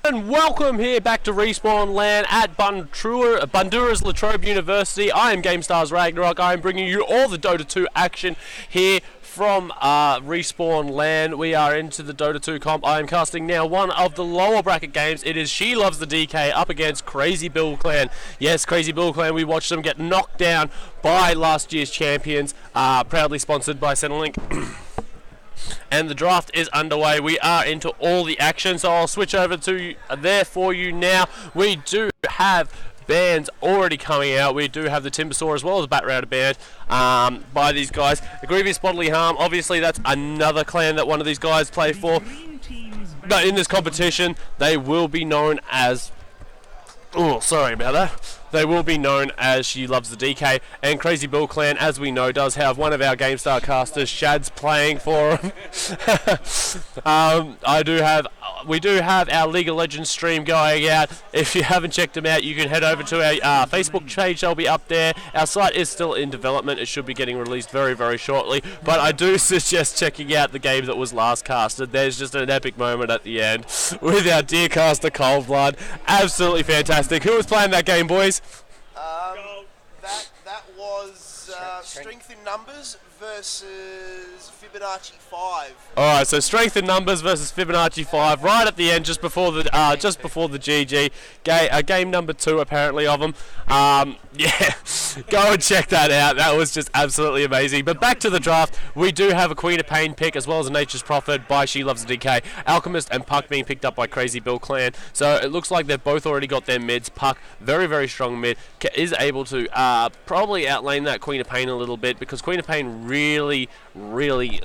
And welcome here back to Respawn Land at Bundura's Latrobe University. I am Gamestah's RagnaroK. I am bringing you all the Dota 2 action here from Respawn Land. We are into the Dota 2 comp. I am casting now one of the lower bracket games. It is She Loves the DK up against Crazy Bill Clan. Yes, Crazy Bill Clan, we watched them get knocked down by last year's champions, proudly sponsored by Centrelink. And the draft is underway. We are into all the action, so I'll switch over to there for you now. We do have bands already coming out. We do have the Timbersaw as well as a Bat Router band by these guys. The Grievous Bodily Harm, obviously that's another clan that one of these guys play for. But in this competition, they will be known as... Oh, sorry about that. They will be known as She Loves the DK, and Crazy Bill Clan, as we know, does have one of our Gamestar casters, Shad's, playing for them. We do have our League of Legends stream going out. If you haven't checked them out, you can head over to our Facebook page. They'll be up there. Our site is still in development. It should be getting released very, very shortly. But I do suggest checking out the game that was last casted. There's just an epic moment at the end with our dear caster Cold Blood. Absolutely fantastic. Who was playing that game, boys? That was Strength in Numbers versus Fibonacci 5. Alright, so Strength in Numbers versus Fibonacci 5, right at the end, just before the GG. Game number 2, apparently, of them. Yeah, go and check that out. That was just absolutely amazing. But back to the draft, we do have a Queen of Pain pick, as well as a Nature's Prophet by She Loves the DK. Alchemist and Puck being picked up by Crazy Bill Clan. So it looks like they've both already got their mids. Puck, very, very strong mid, is able to probably outlane that Queen of Pain a little bit, because Queen of Pain really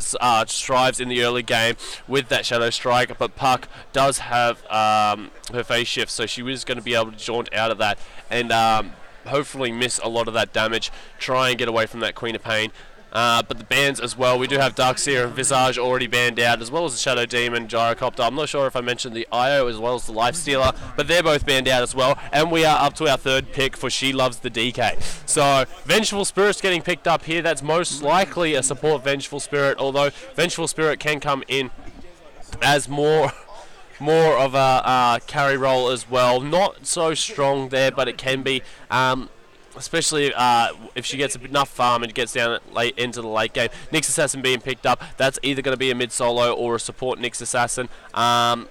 strives in the early game with that Shadow Strike, but Puck does have her phase shift, so she was going to be able to jaunt out of that and hopefully miss a lot of that damage, try and get away from that Queen of Pain. But the bans as well, we do have Darkseer and Visage already banned out, as well as the Shadow Demon, Gyrocopter. I'm not sure if I mentioned the IO as well as the Lifestealer, but they're both banned out as well. And we are up to our third pick for She Loves the DK. So Vengeful Spirit's getting picked up here. That's most likely a support Vengeful Spirit, although Vengeful Spirit can come in as more of a carry role as well. Not so strong there, but it can be. Especially if she gets enough farm and gets down late into the late game. Nyx Assassin being picked up, that's either going to be a mid-solo or a support Nyx Assassin. I'm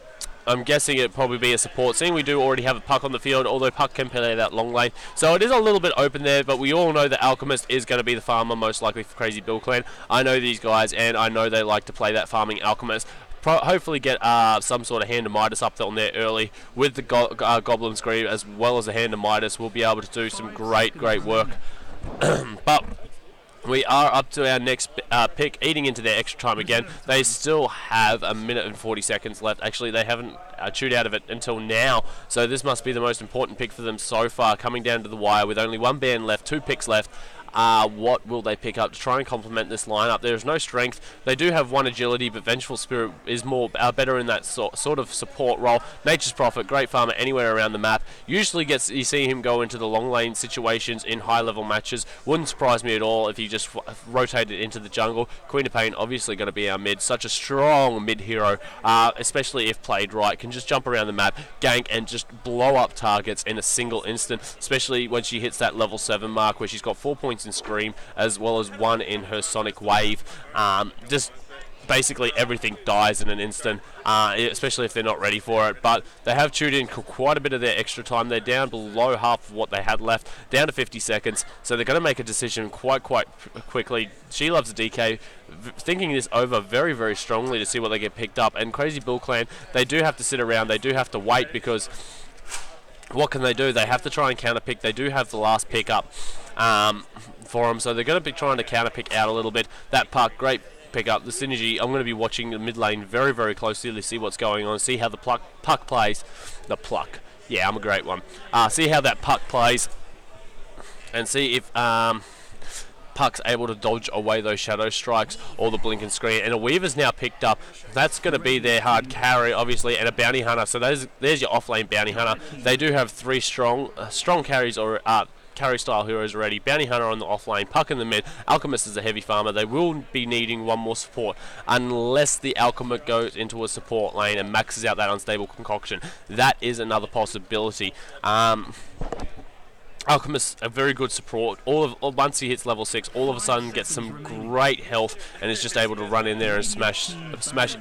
guessing it'd probably be a support, seeing we do already have a Puck on the field, although Puck can play that long lane. So it is a little bit open there, but we all know that Alchemist is going to be the farmer, most likely for Crazy Bill Clan. I know these guys, and I know they like to play that farming Alchemist. Hopefully get some sort of Hand of Midas up on there early with the Goblin Scream, as well as a Hand of Midas. We'll be able to do some great work. But we are up to our next pick, eating into their extra time again. They still have a minute and 40 seconds left. Actually, they haven't chewed out of it until now, so this must be the most important pick for them so far, coming down to the wire with only one ban left, 2 picks left. What will they pick up to try and complement this lineup? There's no strength. They do have 1 agility, but Vengeful Spirit is more better in that sort of support role. Nature's Prophet, great farmer anywhere around the map. Usually you see him go into the long lane situations in high level matches. Wouldn't surprise me at all if he just rotated into the jungle. Queen of Pain obviously going to be our mid. Such a strong mid hero, especially if played right. Can just jump around the map, gank, and just blow up targets in a single instant, especially when she hits that level 7 mark, where she's got 4 points in Scream as well as 1 in her Sonic Wave. Just basically everything dies in an instant, especially if they're not ready for it. But they have chewed in quite a bit of their extra time. They're down below half of what they had left, down to 50 seconds, so they're going to make a decision quite quickly. She Loves the DK thinking this over very, very strongly to see what they get picked up. And Crazy Bill Clan, they do have to sit around, they do have to wait, because what can they do? They have to try and counter pick. They do have the last pick up for them, so they're going to be trying to counter pick out a little bit. That Puck, great pick up. The synergy, I'm going to be watching the mid lane very, very closely to see what's going on, see how the Puck plays. The Pluck, yeah, I'm a great one. See how that Puck plays, and see if Puck's able to dodge away those Shadow Strikes or the Blink and Screen. And a Weaver's now picked up. That's going to be their hard carry, obviously, and a Bounty Hunter. So there's your off-lane Bounty Hunter. They do have 3 strong carries, or carry style heroes already. Bounty Hunter on the off lane, Puck in the mid. Alchemist is a heavy farmer. They will be needing one more support unless the Alchemist goes into a support lane and maxes out that unstable concoction. That is another possibility. Alchemist, a very good support. Once he hits level 6, all of a sudden gets some great health and is just able to run in there and smash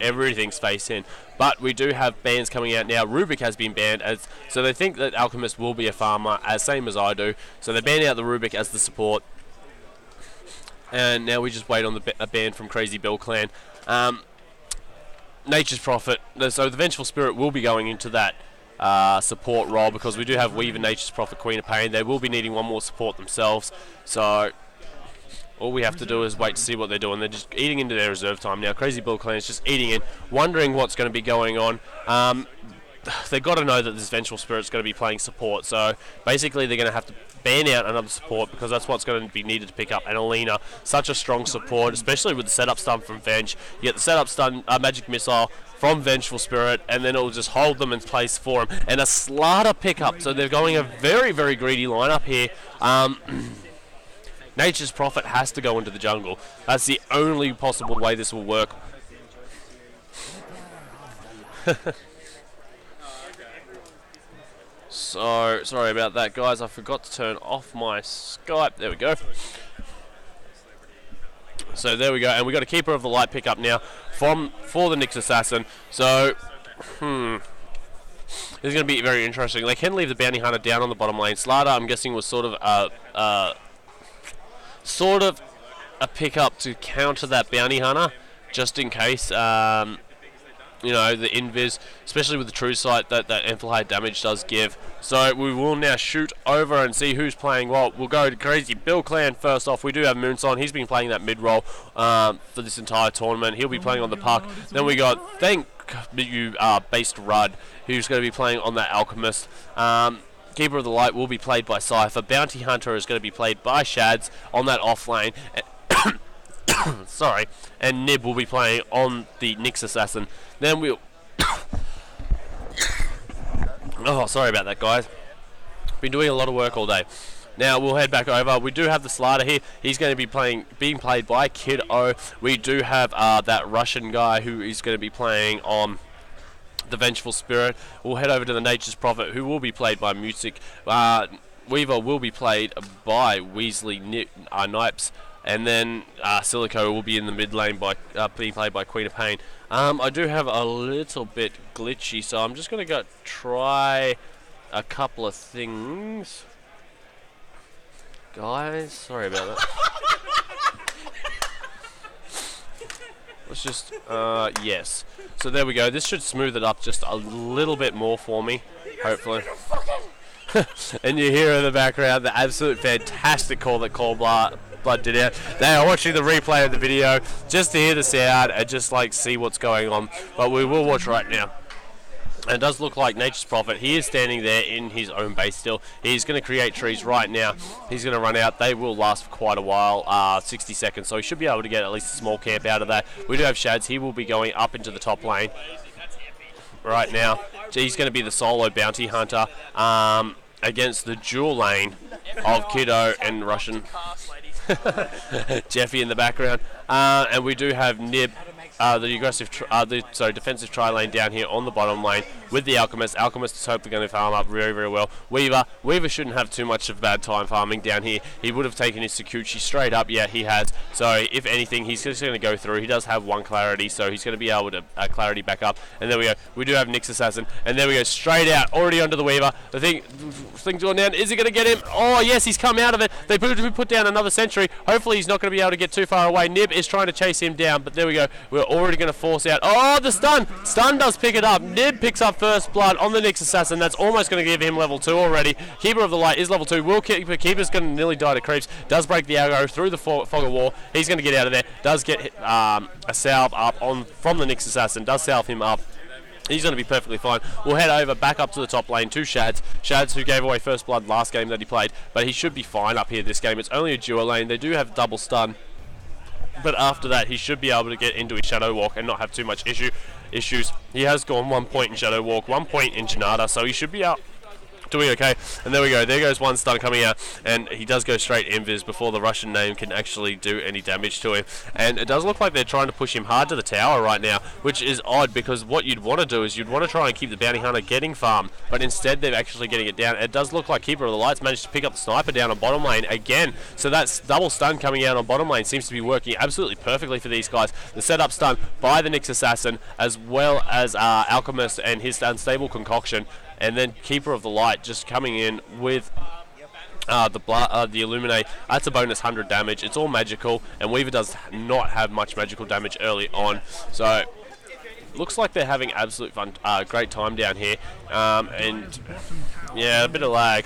everything's face in. But we do have bans coming out now. Rubik has been banned, so they think that Alchemist will be a farmer, same as I do. So they banned out the Rubik as the support. And now we just wait on a ban from Crazy Bill Clan. Nature's Prophet, so the Vengeful Spirit will be going into that support role, because we do have Weaver, Nature's Prophet, Queen of Pain. They will be needing one more support themselves, so all we have to do is wait to see what they're doing. They're just eating into their reserve time now. Crazy Bill Clan is just eating in, wondering what's going to be going on. They've got to know that this Vengeful Spirit's going to be playing support, so basically they're going to have to ban out another support, because that's what's going to be needed to pick up. And Alina, such a strong support, especially with the setup stun from Venge. You get the setup stun, Magic Missile from Vengeful Spirit, and then it'll just hold them in place for him. And a Slardar pickup, so they're going a very, very greedy lineup here. Nature's Prophet has to go into the jungle. That's the only possible way this will work. So, sorry about that, guys. I forgot to turn off my Skype. There we go. So there we go, and we got a Keeper of the Light pickup now for the Nyx Assassin. So, this is going to be very interesting. They can leave the Bounty Hunter down on the bottom lane. Slardar, I'm guessing, was sort of a pickup to counter that Bounty Hunter, just in case. You know, the invis, especially with the true sight that amplified damage does give. So we will now shoot over and see who's playing what. We'll go to Crazy Bill Clan first off. We do have Moonson. He's been playing that mid role for this entire tournament. He'll be playing on the Puck. Then we got Thank You Based Rudd, who's going to be playing on that Alchemist. Keeper of the Light will be played by Cypher. Bounty Hunter is going to be played by Shads on that off lane. Sorry, and Nib will be playing on the Nyx Assassin. Then we'll oh, sorry about that, guys. Been doing a lot of work all day. Now we'll head back over. We do have the Slardar here. He's going to be being played by Kid O. We do have that Russian guy who is going to be playing on the Vengeful Spirit. We'll head over to the Nature's Prophet, who will be played by Music. Weaver will be played by Weasley Nipes. And then Silico will be in the mid lane by being played by Queen of Pain. I do have a little bit glitchy, so I'm just going to go try a couple of things. Guys, sorry about that. Let's just, yes. So there we go. This should smooth it up just a little bit more for me, hopefully. And you hear in the background the absolute fantastic call that Blood did out. They are watching the replay of the video just to hear the sound and just like see what's going on. But we will watch right now. And it does look like Nature's Prophet, he is standing there in his own base still. He's going to create trees right now. He's going to run out. They will last for quite a while, 60 seconds. So he should be able to get at least a small camp out of that. We do have Shads. He will be going up into the top lane right now. He's going to be the solo bounty hunter against the dual lane of Kiddo and Russian. Jeffy in the background, and we do have Nib, the aggressive, defensive tri lane down here on the bottom lane with the Alchemist. Alchemist is hopefully going to farm up very, very well. Weaver shouldn't have too much of a bad time farming down here. He would have taken his Sakuchi straight up. Yeah, he has. So if anything, he's just going to go through. He does have one clarity, so he's going to be able to clarity back up. And there we go. We do have Nyx Assassin, and there we go, straight out, already onto the Weaver. The thing's going down. Is he going to get him? Oh yes, he's come out of it. They put down another sentry. Hopefully he's not going to be able to get too far away. Nib is trying to chase him down, but there we go. We're already going to force out. Oh, the stun! Stun does pick it up. Nib picks up first blood on the Nyx Assassin. That's almost going to give him level 2 already. Keeper of the Light is level 2. Keeper's going to nearly die to creeps. Does break the aggro through the fog of war. He's going to get out of there. Does get a salve up from the Nyx Assassin. Does salve him up. He's going to be perfectly fine. We'll head over back up to the top lane to Shads. Shads, who gave away first blood last game that he played, but he should be fine up here this game. It's only a duo lane. They do have double stun, but after that he should be able to get into his Shadow Walk and not have too much issues. He has gone 1 point in Shadow Walk, 1 point in Janata, so he should be out doing okay, and there we go. There goes one stun coming out, and he does go straight invis before the Russian name can actually do any damage to him. And it does look like they're trying to push him hard to the tower right now, which is odd because what you'd want to do is you'd want to try and keep the bounty hunter getting farm, but instead they're actually getting it down. It does look like Keeper of the Lights managed to pick up the sniper down on bottom lane again, so that's double stun coming out on bottom lane. Seems to be working absolutely perfectly for these guys. The setup stun by the Nyx Assassin, as well as Alchemist and his unstable concoction. And then Keeper of the Light just coming in with the Illuminate. That's a bonus 100 damage. It's all magical, and Weaver does not have much magical damage early on. So looks like they're having absolute fun, great time down here. And yeah, a bit of lag.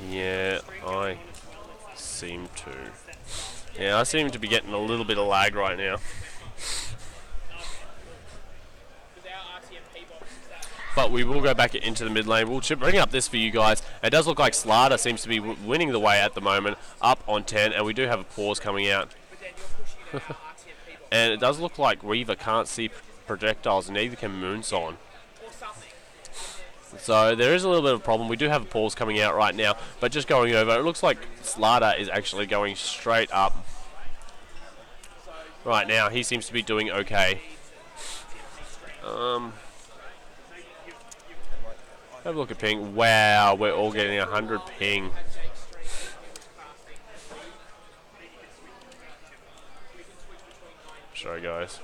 Yeah, I seem to be getting a little bit of lag right now. But we will go back into the mid lane. We'll bring up this for you guys. It does look like Slarda seems to be winning the way at the moment, up on 10, and we do have a pause coming out. And it does look like Weaver can't see projectiles, and neither can Moonsong. So there is a little bit of a problem. We do have a pause coming out right now, but just going over, it looks like Slarda is actually going straight up. Right now, he seems to be doing okay. Have a look at ping. Wow, we're all getting 100 ping. Sorry, guys.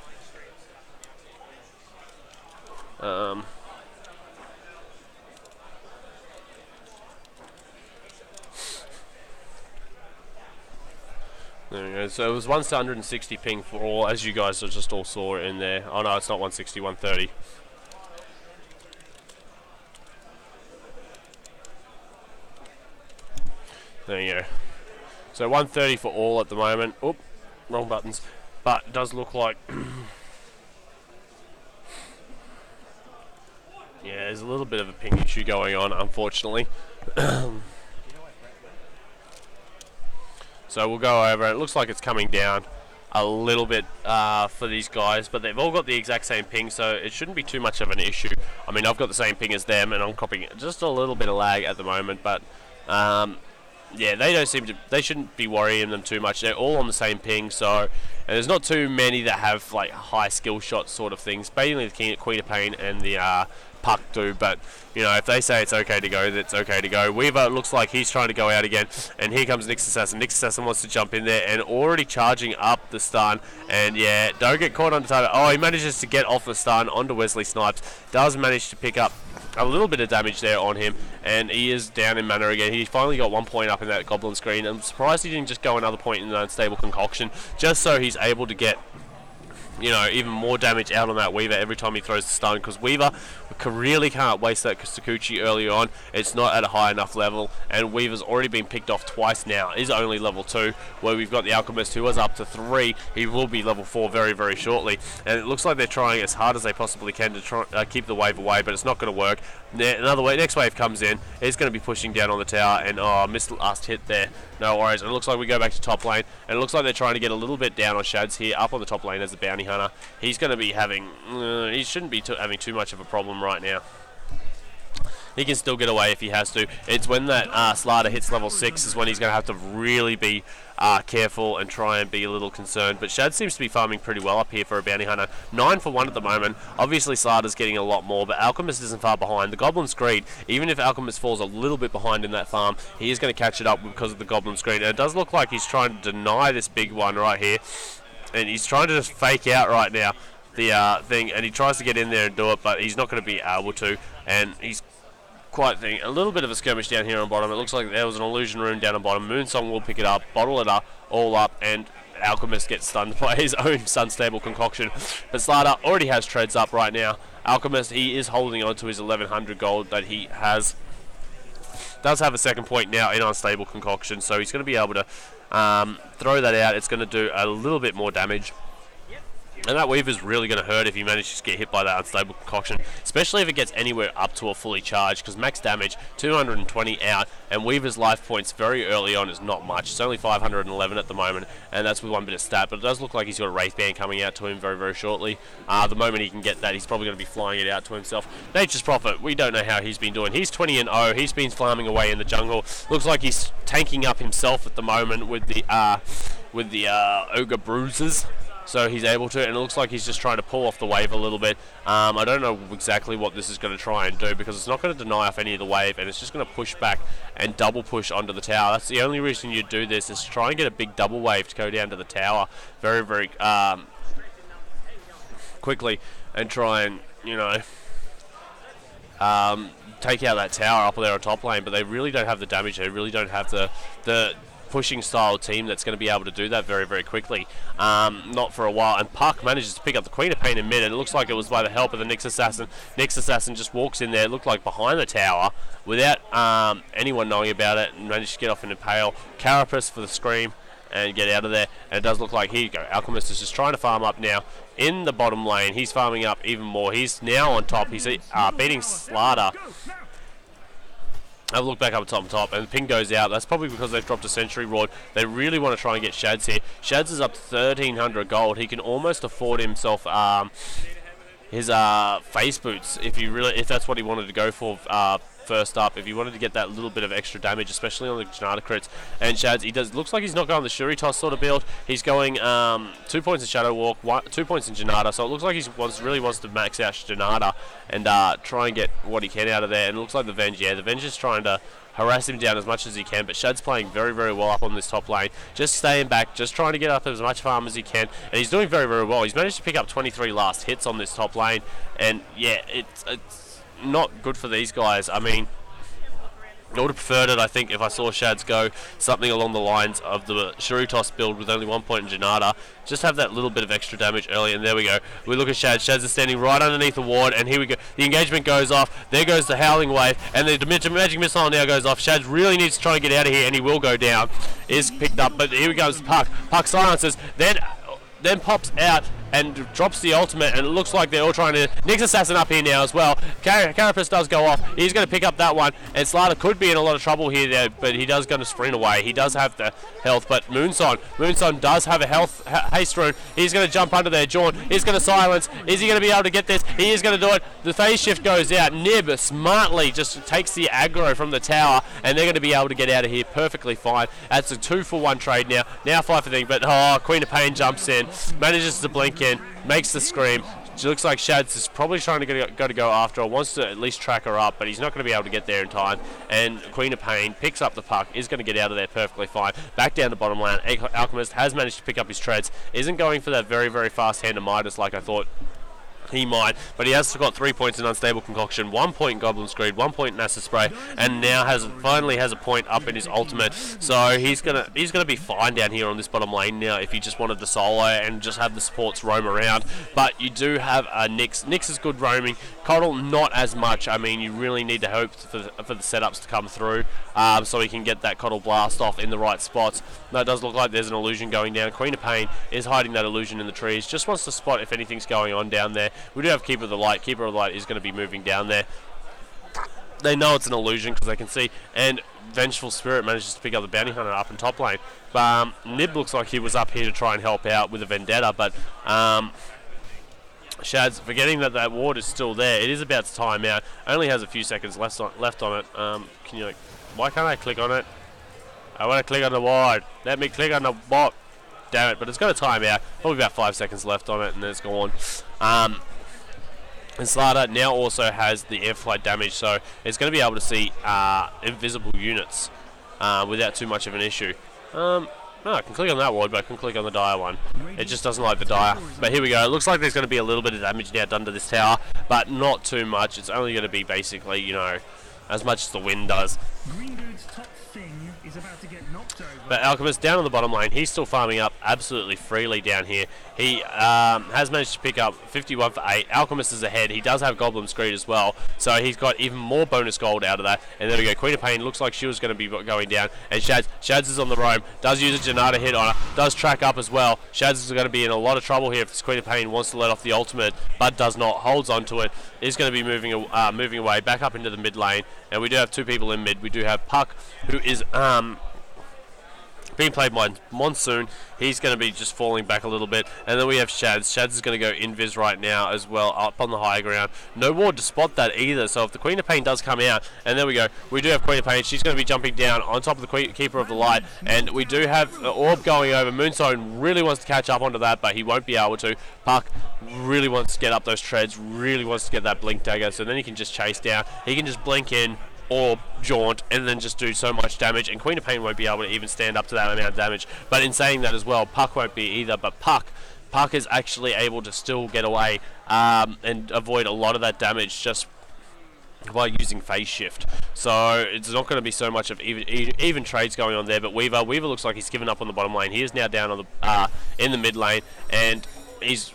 There we go. So it was 160 ping for all, as you guys just all saw in there. Oh no, it's not 160, 130. There you go. So 130 for all at the moment. Oop, wrong buttons. But it does look like yeah, there's a little bit of a ping issue going on, unfortunately. So we'll go over. It looks like it's coming down a little bit for these guys, but they've all got the exact same ping, so it shouldn't be too much of an issue. I mean, I've got the same ping as them, and I'm copying just a little bit of lag at the moment, but yeah, they shouldn't be worrying them too much. They're all on the same ping, so, and there's not too many that have like high skill shot sort of things. Mainly the Queen of Pain and the Puck do, but you know, if they say it's okay to go, it's okay to go. Weaver looks like he's trying to go out again, and here comes Nyx Assassin. Nyx Assassin wants to jump in there and already charging up the stun, and yeah, don't get caught on the target. Oh, he manages to get off the stun onto Wesley Snipes. Does manage to pick up a little bit of damage there on him, and he is down in mana again. He finally got 1 point up in that goblin screen. I'm surprised he didn't just go another point in the unstable concoction, just so he's able to get, you know, even more damage out on that Weaver every time he throws the stun, because Weaver really can't waste that Sakuchi early on. It's not at a high enough level, and Weaver's already been picked off twice now. He's only level 2, where we've got the Alchemist who was up to 3. He will be level 4 very, very shortly, and it looks like they're trying as hard as they possibly can to try, keep the wave away, but it's not going to work. Next wave comes in. He's going to be pushing down on the tower, and oh, missed the last hit there. No worries. And it looks like we go back to top lane, and it looks like they're trying to get a little bit down on Shads here, up on the top lane as the bounty hunter. He's going to be having, he shouldn't be having too much of a problem right now. He can still get away if he has to. It's when that Slarda hits level 6 is when he's going to have to really be careful and try and be a little concerned. But Shad seems to be farming pretty well up here for a bounty hunter. 9 for 1 at the moment. Obviously Slarda's getting a lot more, but Alchemist isn't far behind. The Goblin Screed, even if Alchemist falls a little bit behind in that farm, he is going to catch it up because of the Goblin Screed. And it does look like he's trying to deny this big one right here. And he's trying to just fake out right now the thing, and he tries to get in there and do it, but he's not going to be able to. And he's quite thing. A little bit of a skirmish down here on bottom. It looks like there was an illusion rune down on bottom. Moonsong will pick it up, bottle it up, all up, and Alchemist gets stunned by his own Sunstable concoction. But Slarda already has treads up right now. Alchemist, he is holding on to his 1100 gold that he has. Does have a second point now in unstable concoction, so he's going to be able to throw that out. It's going to do a little bit more damage. And that Weaver's really going to hurt if he manages to get hit by that unstable concoction, especially if it gets anywhere up to a fully charged, because max damage, 220 out, and Weaver's life points very early on is not much. It's only 511 at the moment, and that's with one bit of stat, but it does look like he's got a Wraith Band coming out to him very, very shortly. The moment he can get that, he's probably going to be flying it out to himself. Nature's Prophet, we don't know how he's been doing. He's 20-0, he's been farming away in the jungle. Looks like he's tanking up himself at the moment with the Ogre Bruises. So he's able to, and it looks like he's just trying to pull off the wave a little bit. I don't know exactly what this is going to try and do, because it's not going to deny off any of the wave, and it's just going to push back and double push onto the tower. That's the only reason you do this, is to try and get a big double wave to go down to the tower very, very quickly, and try and, you know, take out that tower up there on top lane. But they really don't have the damage. They really don't have the pushing style team that's going to be able to do that very, very quickly. Not for a while. And Puck manages to pick up the Queen of Pain in mid, and it looks like it was by the help of the Nyx Assassin. Nyx Assassin just walks in there, it looked like behind the tower, without anyone knowing about it, and managed to get off an Impale. Carapace for the Scream and get out of there. And it does look like, here you go, Alchemist is just trying to farm up now in the bottom lane. He's farming up even more. He's now on top. He's beating Slaughter. I've looked back up at top, and the ping goes out. That's probably because they've dropped a Sentry Rod. They really want to try and get Shads here. Shads is up 1,300 gold. He can almost afford himself his face boots if that's what he wanted to go for first up. If he wanted to get that little bit of extra damage, especially on the Janata crits. And Shads, looks like he's not going the Shuri Toss sort of build. He's going 2 points in Shadow Walk, 2 points in Janata. So it looks like he really wants to max out Janata and try and get what he can out of there. And it looks like the Venge, the Venge is trying to harass him down as much as he can, but Shad's playing very, very well up on this top lane, just staying back, just trying to get up as much farm as he can, and he's doing very, very well. He's managed to pick up 23 last hits on this top lane, and yeah, it's not good for these guys. I mean, I would have preferred it, I think, if I saw Shads go something along the lines of the Shuritos build with only 1 point in Janata. Just have that little bit of extra damage early, and there we go. We look at Shads. Shads is standing right underneath the ward, and here we go. The engagement goes off. There goes the Howling Wave, and the Magic Missile now goes off. Shads really needs to try and get out of here, and he will go down. Is picked up, but here we goes Puck. Puck silences, then pops out and drops the ultimate, and it looks like they're all trying to... Nyx Assassin up here now as well. Carapace does go off. He's going to pick up that one, and Slaughter could be in a lot of trouble here, but he does going to sprint away. He does have the health, but Moonson does have a health haste rune. He's going to jump under there. Jawn is going to silence. Is he going to be able to get this? He is going to do it. The phase shift goes out. Nib smartly just takes the aggro from the tower, and they're going to be able to get out of here perfectly fine. That's a 2-for-1 trade now. Now 5 for thing, but Queen of Pain jumps in, manages to blink in, makes the scream. She looks like Shads is probably trying to go after her, wants to at least track her up, but he's not going to be able to get there in time. And Queen of Pain picks up the puck, is going to get out of there perfectly fine. Back down to bottom lane. Alchemist has managed to pick up his treads, isn't going for that very, very fast hand of Midas like I thought he might, but he has got 3 points in Unstable Concoction, 1 point in Goblin Screed, 1 point in Acid Spray, and now finally has a point up in his ultimate. So he's gonna be fine down here on this bottom lane now if he just wanted the solo and just have the supports roam around. But you do have Nyx. Nyx is good roaming. Coddle not as much. I mean, you really need to hope for the setups to come through so he can get that Coddle blast off in the right spots. Now it does look like there's an illusion going down. Queen of Pain is hiding that illusion in the trees. Just wants to spot if anything's going on down there. We do have Keeper of the Light. Keeper of the Light is going to be moving down there. They know it's an illusion because they can see. And Vengeful Spirit manages to pick up the Bounty Hunter up in top lane. But Nib looks like he was up here to try and help out with a Vendetta. But Shads, forgetting that ward is still there. It is about to time out. Only has a few seconds left on it. Why can't I click on it? I want to click on the ward. Let me click on the bot. Damn it, but it's going to time out. Probably about 5 seconds left on it, and then it's gone. And Slaughter now also has the air flight damage, so it's going to be able to see invisible units without too much of an issue. No, I can click on that ward, but I can click on the dire one. It just doesn't like the dire. But here we go. It looks like there's going to be a little bit of damage now done to this tower, but not too much. It's only going to be basically, as much as the wind does. But Alchemist down on the bottom lane, he's still farming up absolutely freely down here. He has managed to pick up 51 for 8. Alchemist is ahead. He does have Goblin Screed as well, so he's got even more bonus gold out of that. And there we go. Queen of Pain looks like she was going to be going down. And Shads is on the roam. Does use a Janata hit on her. Does track up as well. Shads is going to be in a lot of trouble here if this Queen of Pain wants to let off the ultimate, but does not. Holds onto it. Is going to be moving away back up into the mid lane. And we do have two people in mid. We do have Puck, who is being played by Monsoon. He's going to be just falling back a little bit. And then we have Shads. Shads is going to go invis right now as well, up on the high ground. No ward to spot that either. So if the Queen of Pain does come out, and there we go, we do have Queen of Pain. She's going to be jumping down on top of the Keeper of the Light. And we do have Orb going over. Moonstone really wants to catch up onto that, but he won't be able to. Puck really wants to get up those treads, really wants to get that blink dagger, so then he can just chase down. He can just blink in, or jaunt, and then just do so much damage, and Queen of Pain won't be able to even stand up to that amount of damage. But in saying that as well, Puck won't be either, but Puck is actually able to still get away and avoid a lot of that damage just by using phase shift. So it's not going to be so much of even trades going on there. But Weaver looks like he's given up on the bottom lane. He is now down on the in the mid lane, and he's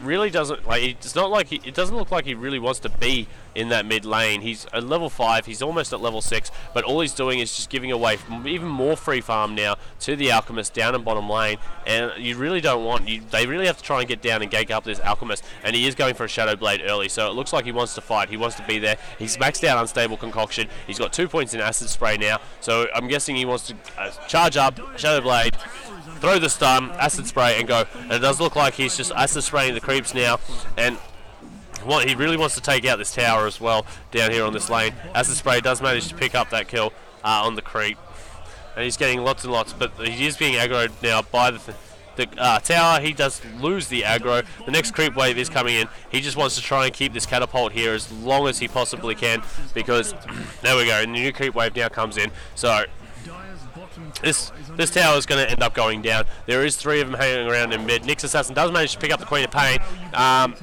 really doesn't like. It's not like it doesn't look like he really wants to be in that mid lane. He's at level 5. He's almost at level 6. But all he's doing is just giving away even more free farm now to the Alchemist down in bottom lane. And you really don't want. They really have to try and get down and gank up this Alchemist. And he is going for a Shadow Blade early. So it looks like he wants to fight. He wants to be there. He's maxed out Unstable Concoction. He's got 2 points in Acid Spray now. So I'm guessing he wants to charge up Shadow Blade, throw the stun, Acid Spray, and go. And it does look like he's just Acid Spraying the creeps now. And he really wants to take out this tower as well down here on this lane. Acid Spray does manage to pick up that kill on the creep. And he's getting lots and lots, but he is being aggroed now by the tower. He does lose the aggro. The next creep wave is coming in. He just wants to try and keep this catapult here as long as he possibly can, because there we go, and the new creep wave now comes in. So this tower is going to end up going down. There is 3 of them hanging around in mid. Nyx Assassin does manage to pick up the Queen of Pain, and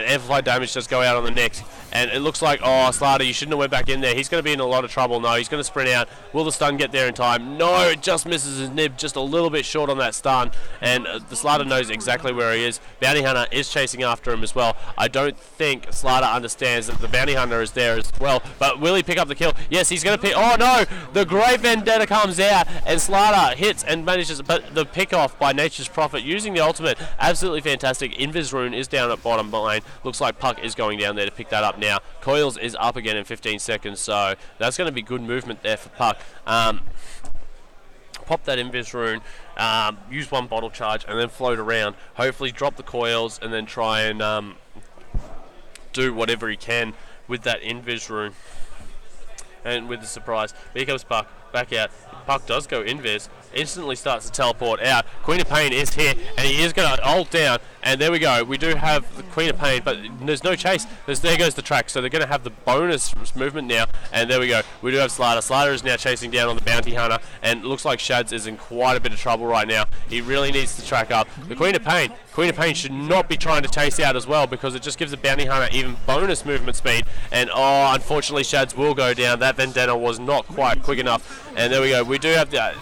amplified damage does go out on the next. And it looks like, oh, Slaughter, you shouldn't have went back in there. He's going to be in a lot of trouble. No, he's going to sprint out. Will the stun get there in time? No, it just misses his nib, just a little bit short on that stun. And the Slaughter knows exactly where he is. Bounty Hunter is chasing after him as well. I don't think Slaughter understands that the Bounty Hunter is there as well. But will he pick up the kill? Yes, he's going to pick. Oh, no! The Great Vendetta comes out, and Slaughter hits and manages. But the pick off by Nature's Prophet using the ultimate, absolutely fantastic. Invis Rune is down at bottom lane. Looks like Puck is going down there to pick that up now. Coils is up again in 15 seconds, so that's going to be good movement there for Puck. Pop that Invis Rune, use 1 bottle charge, and then float around. Hopefully drop the coils, and then try and do whatever he can with that Invis Rune. And with the surprise, here comes Puck, back out. Puck does go invis, instantly starts to teleport out. Queen of Pain is here, and he is going to ult down, and there we go. We do have the Queen of Pain, but there's no chase. There goes the track, so they're going to have the bonus movement now, and there we go. We do have Slaughter. Slaughter is now chasing down on the Bounty Hunter, and it looks like Shads is in quite a bit of trouble right now. He really needs to track up. The Queen of Pain should not be trying to chase out as well, because it just gives the Bounty Hunter even bonus movement speed, and oh, unfortunately Shads will go down. That Vendetta was not quite quick enough, and there we go. We do have the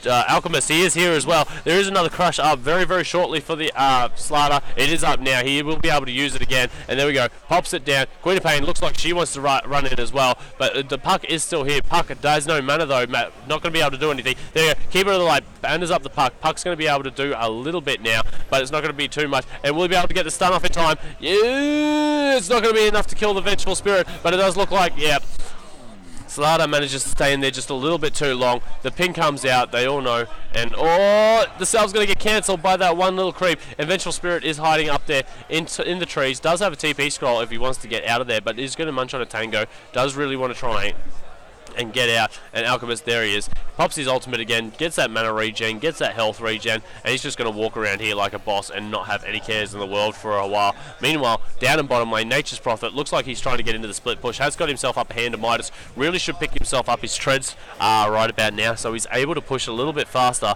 Alchemist. He is here as well. There is another crush up very, very shortly for the Slaughter. It is up now. He will be able to use it again, and there we go. Pops it down. Queen of Pain looks like she wants to run in as well, but the Puck is still here. Puck does no mana though. Not going to be able to do anything. There you go. Keeper of the Light banners up the Puck. Puck's going to be able to do a little bit now, but it's not going to be too much. And will he be able to get the stun off in time? Yeah, it's not going to be enough to kill the Vengeful Spirit, but it does look like, yeah. Slaughter manages to stay in there just a little bit too long. The ping comes out, they all know, and oh, the salve's going to get cancelled by that one little creep. And Vengeful Spirit is hiding up there in the trees. Does have a TP scroll if he wants to get out of there, but is going to munch on a tango. Does really want to try and get out, and Alchemist, there he is, pops his ultimate again, gets that mana regen, gets that health regen, and he's just going to walk around here like a boss and not have any cares in the world for a while. Meanwhile, down in bottom lane, Nature's Prophet looks like he's trying to get into the split push, has got himself up a hand to Midas, really should pick himself up his treads right about now, so he's able to push a little bit faster.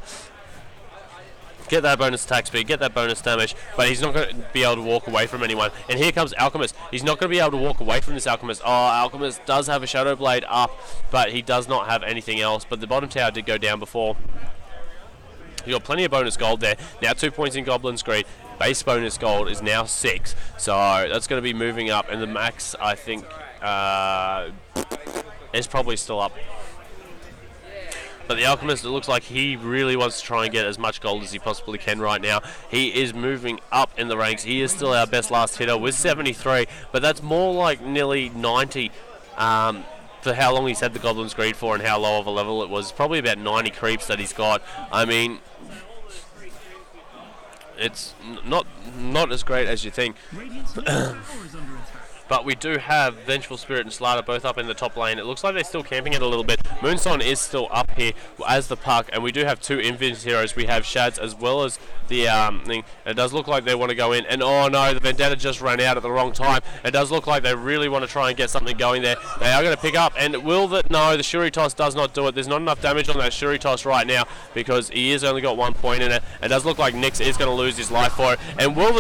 get that bonus attack speed, get that bonus damage, but he's not going to be able to walk away from anyone. And here comes Alchemist. He's not going to be able to walk away from this Alchemist. Oh, Alchemist does have a Shadow Blade up, but he does not have anything else. But the bottom tower did go down before. You got plenty of bonus gold there. Now 2 points in Goblin's Greed. Base bonus gold is now 6. So that's going to be moving up. And the max, I think, is probably still up. But the Alchemist, it looks like he really wants to try and get as much gold as he possibly can right now. He is moving up in the ranks. He is still our best last hitter with 73, but that's more like nearly 90 for how long he's had the Goblin's Greed for and how low of a level it was. Probably about 90 creeps that he's got. I mean, it's not as great as you think. But we do have Vengeful Spirit and Slaughter both up in the top lane. It looks like they're still camping it a little bit. Moonson is still up here as the puck, and we do have 2 Invis heroes. We have Shads as well as the thing. It does look like they want to go in, and oh no, the Vendetta just ran out at the wrong time. It does look like they really want to try and get something going there. They are going to pick up, and no, the Shuri Toss does not do it. There's not enough damage on that Shuri Toss right now because he has only got 1 point in it. It does look like Nyx is going to lose his life for it, and will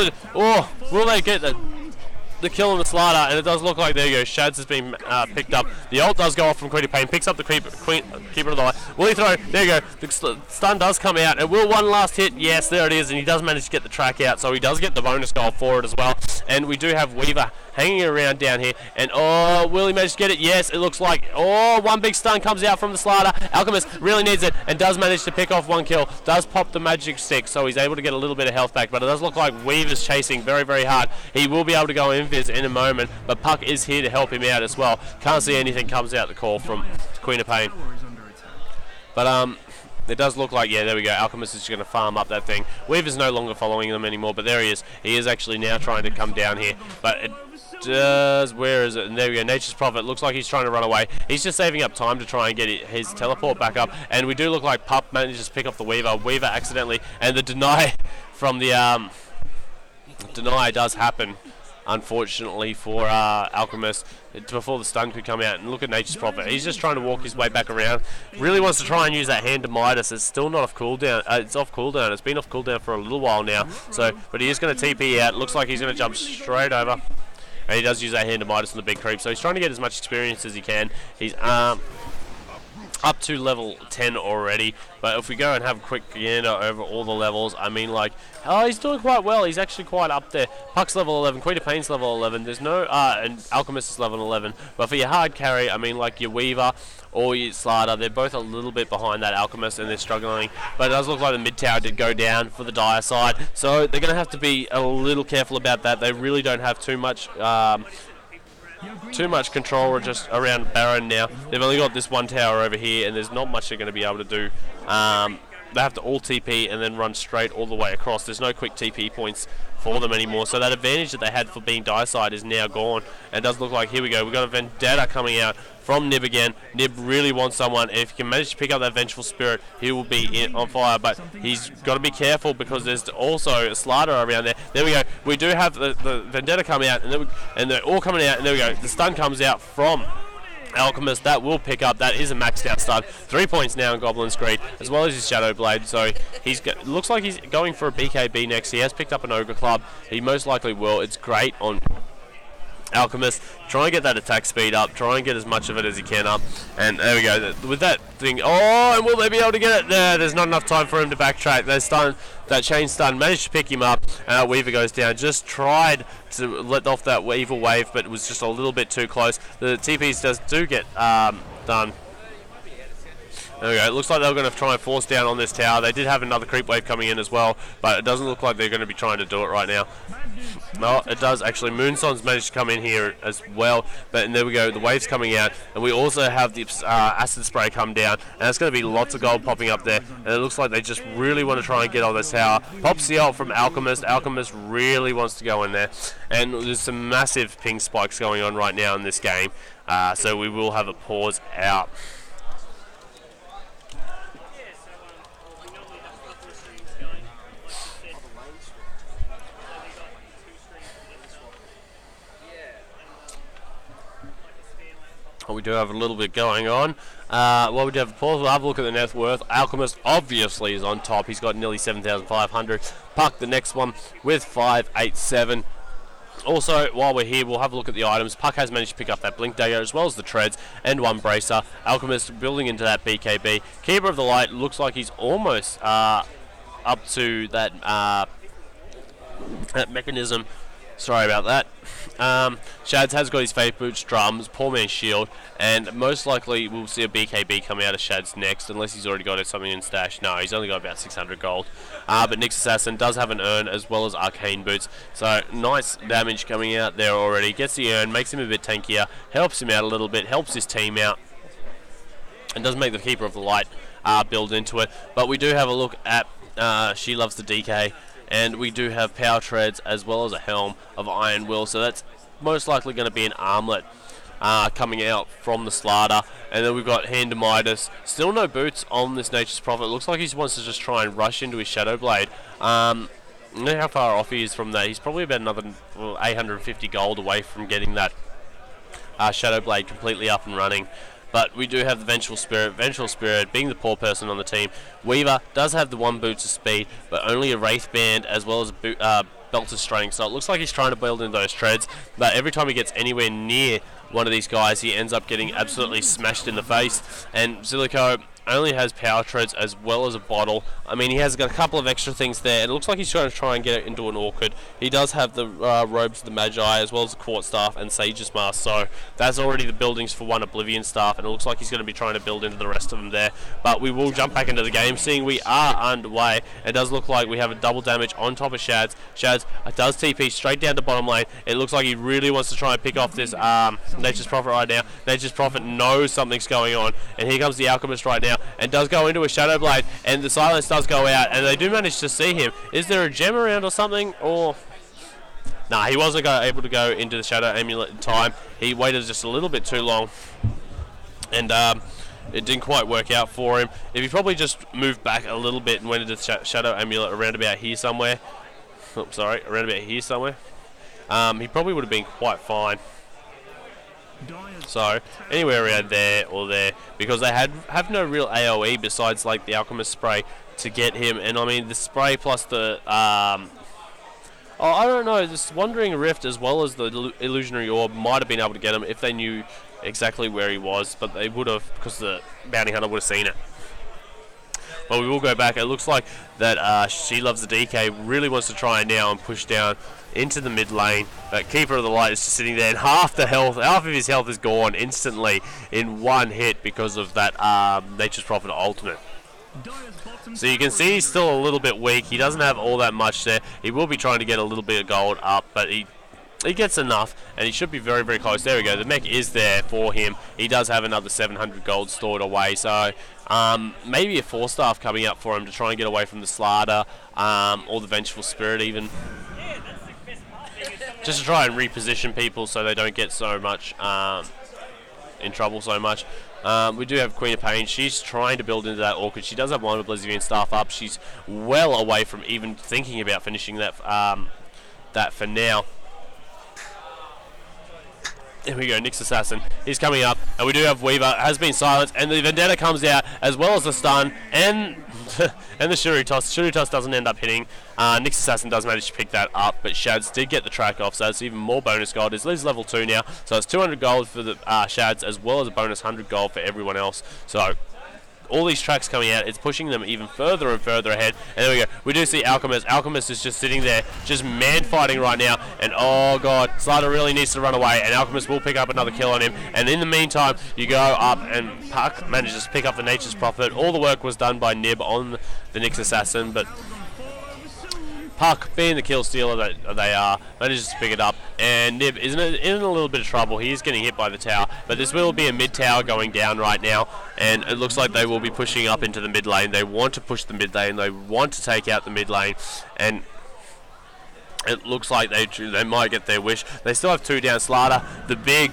they get the kill on the Slaughter? And it does look like, there you go, Shads has been picked up. The ult does go off from Queen of Pain, picks up the Keeper of the Light. Will he throw? There you go. The stun does come out, and will one last hit? Yes, there it is, and he does manage to get the track out, so he does get the bonus goal for it as well. And we do have Weaver hanging around down here, and oh, will he manage to get it? Yes, it looks like, oh, one big stun comes out from the Slaughter. Alchemist really needs it, and does manage to pick off 1 kill, does pop the magic stick, so he's able to get a little bit of health back, but it does look like Weaver's chasing very, very hard. He will be able to go invis in a moment, but Puck is here to help him out as well. Can't see anything comes out the call from Queen of Pain. But it does look like, yeah, there we go, Alchemist is going to farm up that thing. Weaver's no longer following them anymore, but there he is. He is actually now trying to come down here, but it does, where is it? And there we go, Nature's Prophet. Looks like he's trying to run away. He's just saving up time to try and get his teleport back up, and we do look like Pup manages to pick up the Weaver. Weaver accidentally, and the deny from the deny does happen, unfortunately, for Alchemist before the stun could come out. And look at Nature's Prophet. He's just trying to walk his way back around. Really wants to try and use that hand to Midas. It's still not off cooldown. It's off cooldown. It's been off cooldown for a little while now. So, but he is going to TP out. Looks like he's going to jump straight over. And he does use that hand to Midas on the big creep. So he's trying to get as much experience as he can. He's up to level 10 already, but if we go and have a quick gander over all the levels, I mean, like, oh, he's doing quite well. He's actually quite up there. Puck's level 11, Queen of Pain's level 11. There's no, and Alchemist is level 11. But for your hard carry, I mean, like your Weaver or your Slaughter, they're both a little bit behind that Alchemist, and they're struggling. But it does look like the mid tower did go down for the Dire side, so they're going to have to be a little careful about that. They really don't have too much control just around Baron now. They've only got this one tower over here, and there's not much they're going to be able to do. They have to all TP and then run straight all the way across. There's no quick TP points for them anymore, so that advantage that they had for being Dire side is now gone. And it does look like, here we go, we've got a Vendetta coming out from Nib again. Nib really wants someone. If he can manage to pick up that Vengeful Spirit, he will be on fire, but he's got to be careful because there's also a Slaughter around there. There we go. We do have the Vendetta coming out, and they're all coming out, and there we go. The stun comes out from Alchemist. That will pick up. That is a maxed out stun. 3 points now in Goblin's Greed, as well as his Shadow Blade. So looks like he's going for a BKB next. He has picked up an Ogre Club. He most likely will. It's great on Alchemist. Try and get that attack speed up. Try and get as much of it as he can up. And there we go. With that thing. Oh, and will they be able to get it? There's not enough time for him to backtrack. They stun. That chain stun. Managed to pick him up. And that Weaver goes down. Just tried to let off that Weaver wave, but it was just a little bit too close. The TPs do get done. There we go. It looks like they're going to try and force down on this tower. They did have another creep wave coming in as well, but it doesn't look like they're going to be trying to do it right now. No, it does actually. Moonson's managed to come in here as well, but there we go. The wave's coming out, and we also have the acid spray come down, and there's going to be lots of gold popping up there. And it looks like they just really want to try and get on this tower. Pops the ult from Alchemist. Alchemist really wants to go in there, and there's some massive ping spikes going on right now in this game. So we will have a pause out. We do have a little bit going on. Well, we do have a pause. We'll have a look at the net worth. Alchemist obviously is on top. He's got nearly 7,500. Puck, the next one, with 587. Also, while we're here, we'll have a look at the items. Puck has managed to pick up that Blink Dagger as well as the Treads and one Bracer. Alchemist building into that BKB. Keeper of the Light looks like he's almost up to that mechanism. Sorry about that. Shads has got his Fate Boots, Drums, Poor Man's Shield, and most likely we'll see a BKB come out of Shads next, unless he's already got something in stash. No, he's only got about 600 gold. But Nyx Assassin does have an Urn as well as Arcane Boots, so nice damage coming out there already. Gets the Urn, makes him a bit tankier, helps him out a little bit, helps his team out, and does make the Keeper of the Light build into it. But we do have a look at She Loves the DK. And we do have Power Treads as well as a Helm of Iron Will. So that's most likely going to be an armlet coming out from the Slardar. And then we've got Hand of Midas. Still no boots on this Nature's Prophet. Looks like he wants to just try and rush into his Shadow Blade. I don't know how far off he is from that. He's probably about another 850 gold away from getting that Shadow Blade completely up and running. But we do have the Vengeful Spirit. Vengeful Spirit being the poor person on the team. Weaver does have the 1 Boots of Speed, but only a Wraith Band as well as a Belt of Strength. So it looks like he's trying to build in those treads, but every time he gets anywhere near one of these guys, he ends up getting absolutely smashed in the face. And Zillico only has Power Treads as well as a bottle. I mean, he has got a couple of extra things there. It looks like he's trying to try and get it into an Orchid. He does have the Robes of the Magi as well as the Quartz Staff and Sage's Mask, so that's already the buildings for one Oblivion Staff, and it looks like he's going to be trying to build into the rest of them there. But we will jump back into the game, seeing we are underway. It does look like we have a double damage on top of Shads. Shads does TP straight down to bottom lane. It looks like he really wants to try and pick off this Nature's Prophet right now. Nature's Prophet knows something's going on, and here comes the Alchemist right now, and does go into a Shadow Blade, and the silence does go out, and they do manage to see him. Is there a gem around or something, or... Nah, he wasn't able to go into the Shadow Amulet in time. He waited just a little bit too long, and it didn't quite work out for him. If he probably just moved back a little bit and went into the Shadow Amulet around about here somewhere, oops, sorry, around about here somewhere, he probably would have been quite fine. So anywhere around there or there, because they have no real AoE besides like the Alchemist spray to get him. And I mean the spray plus the I don't know, this Wandering Rift as well as the Illusionary Orb might have been able to get him if they knew exactly where he was, but they would have, because the Bounty Hunter would have seen it. But we will go back. It looks like that She Loves the DK really wants to try now and push down into the mid lane, but Keeper of the Light is just sitting there, and half of his health is gone instantly in one hit because of that Nature's Prophet ultimate. So you can see he's still a little bit weak. He doesn't have all that much there. He will be trying to get a little bit of gold up, but he gets enough, and he should be very, very close. There we go. The mech is there for him. He does have another 700 gold stored away, so maybe a 4-staff coming up for him to try and get away from the Slardar or the Vengeful Spirit even. Just to try and reposition people so they don't get so much in trouble so much. We do have Queen of Pain. She's trying to build into that Orchid. She does have one Oblivion Staff up. She's well away from even thinking about finishing that that for now. There we go, Nyx Assassin. He's coming up, and we do have Weaver. Has been silenced, and the Vendetta comes out, as well as the stun, and and the Shuri Toss. Shuri Toss doesn't end up hitting. Nyx Assassin does manage to pick that up, but Shads did get the track off, so it's even more bonus gold. It's level 2 now, so it's 200 gold for the Shads, as well as a bonus 100 gold for everyone else. So all these tracks coming out, it's pushing them even further and further ahead. And there we go. We do see Alchemist. Alchemist is just sitting there, just man fighting right now. And oh god, Slardar really needs to run away, and Alchemist will pick up another kill on him. And in the meantime, you go up, and Puck manages to pick up the Nature's Prophet. All the work was done by Nib on the Nyx Assassin, but Puck, being the kill stealer that they are, manages to pick it up, and Nib is in a little bit of trouble. He is getting hit by the tower, but this will be a mid tower going down right now, and it looks like they will be pushing up into the mid lane. They want to push the mid lane, they want to take out the mid lane, and it looks like they might get their wish. They still have 2 down. Slardar, the big